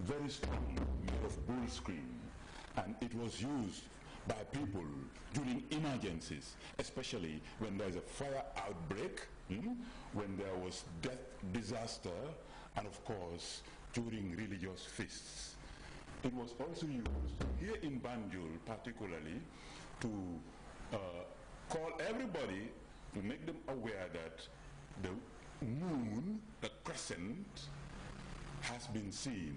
very strong, made of bull screen, and it was used by people during emergencies, especially when there's a fire outbreak, when there was death, disaster, and of course during religious feasts. It was also used here in Banjul particularly to call everybody, to make them aware that the moon, the crescent, has been seen,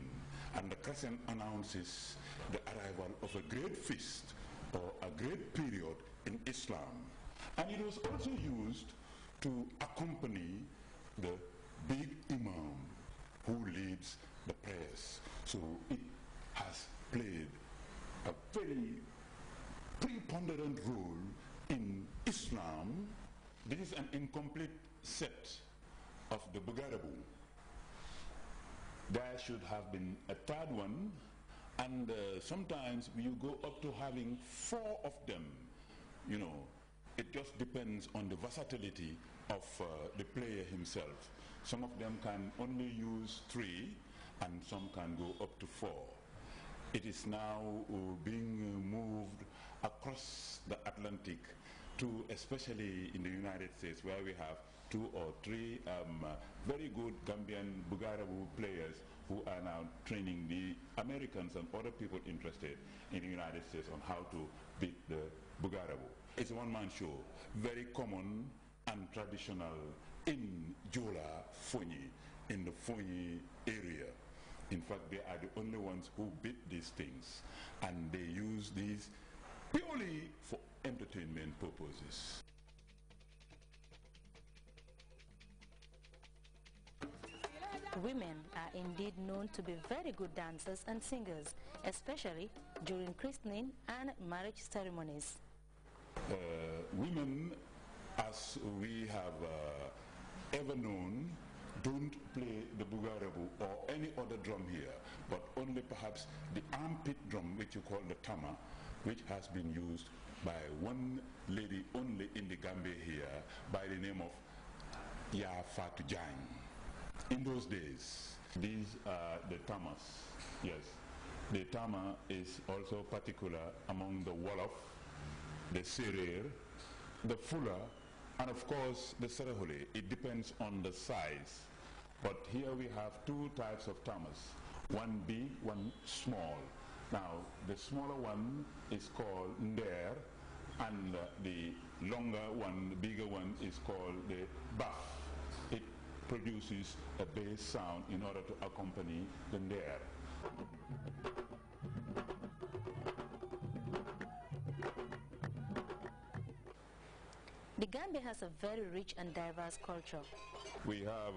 and the crescent announces the arrival of a great feast or a great period in Islam. And it was also used to accompany the big imam who leads the prayers. So it has played a very preponderant role in Islam. This is an incomplete set of the Bugarabu. There should have been a third one, and sometimes you go up to having 4 of them. You know, it just depends on the versatility of the player himself. Some of them can only use 3, and some can go up to 4. It is now being moved across the Atlantic to, especially in the United States, where we have 2 or 3 very good Gambian Bugarabu players who are now training the Americans and other people interested in the United States on how to beat the Bugarabu. It's a one-man show, very common and traditional in Jola, Fonyi, in the Fonyi area. In fact, they are the only ones who beat these things, and they use these purely for entertainment purposes. Women are indeed known to be very good dancers and singers, especially during christening and marriage ceremonies. Women, as we have ever known, don't play the Bugarabu or any other drum here, but only perhaps the armpit drum, which you call the tama, which has been used by one lady only in the Gambia here by the name of Ya Fatu Jang. In those days, these are the tamas. Yes, the tama is also particular among the Wolof, the Serer, the Fula, and of course the Serahole. It depends on the size. But here we have 2 types of tamas, one big, one small. Now the smaller one is called Nder, and the longer one, the bigger one, is called the Buff. It produces a bass sound in order to accompany the Nder. The Gambia has a very rich and diverse culture. We have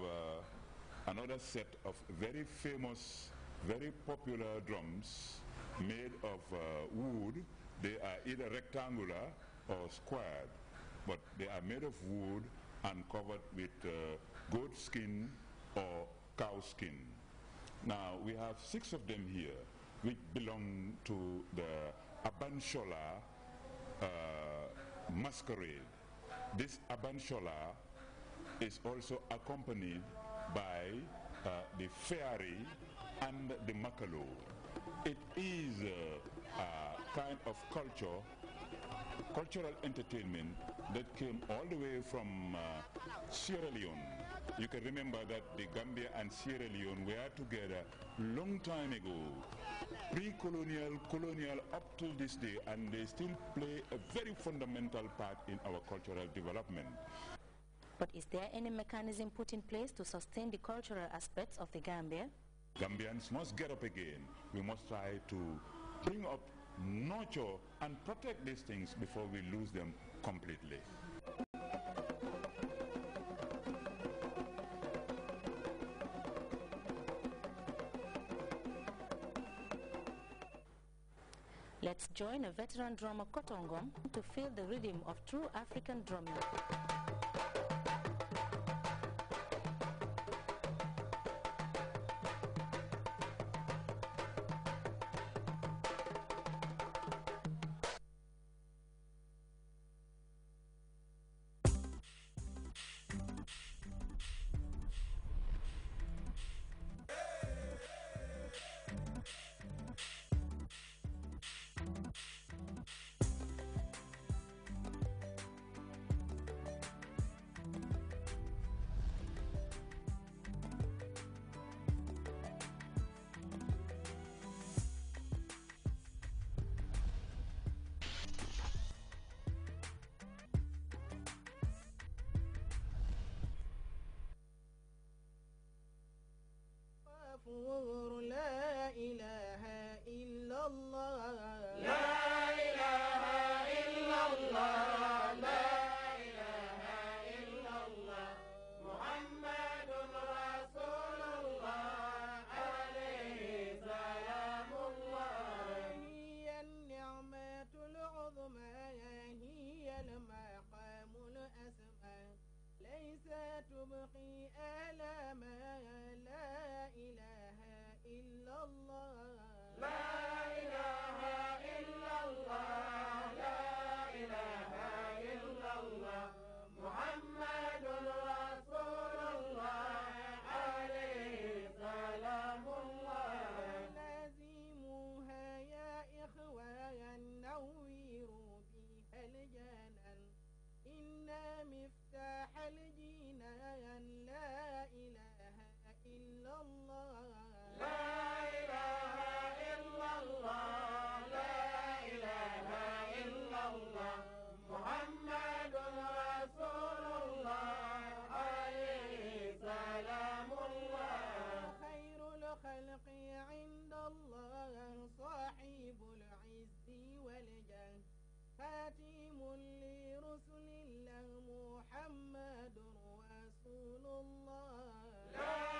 another set of very famous, very popular drums made of wood. They are either rectangular or squared, but they are made of wood and covered with goat skin or cow skin. Now we have 6 of them here, which belong to the Abanshola masquerade. This Abanshola is also accompanied by the fairy and the makalo. It is a kind of cultural entertainment that came all the way from Sierra Leone. You can remember that the Gambia and Sierra Leone were together long time ago, pre-colonial, colonial, up to this day, and they still play a very fundamental part in our cultural development. But is there any mechanism put in place to sustain the cultural aspects of the Gambia? Gambians must get up again. We must try to bring up, nurture, and protect these things before we lose them completely. Let's join a veteran drummer Kotongom to feel the rhythm of true African drumming. الغفور لا إله إلا الله لا إله إلا الله لا إله إلا الله محمد رسول الله عليه سلام الله هي النعمة العظمى هي المقام الأسمى ليس تبقي آلاما لا إله إلا الله لا إله إلا الله لا إله إلا الله محمد رسول الله عليه سلام الله لازموها يا إخوان نوّروا بها الجنان إن مفتاح الجنان لا إله إلا الله لا إله إلا الله لا إله إلا الله محمد رسول الله عليه سلام الله خير الخلق عند الله صاحب العز والجاه خاتم لرسل الله محمد رسول الله لا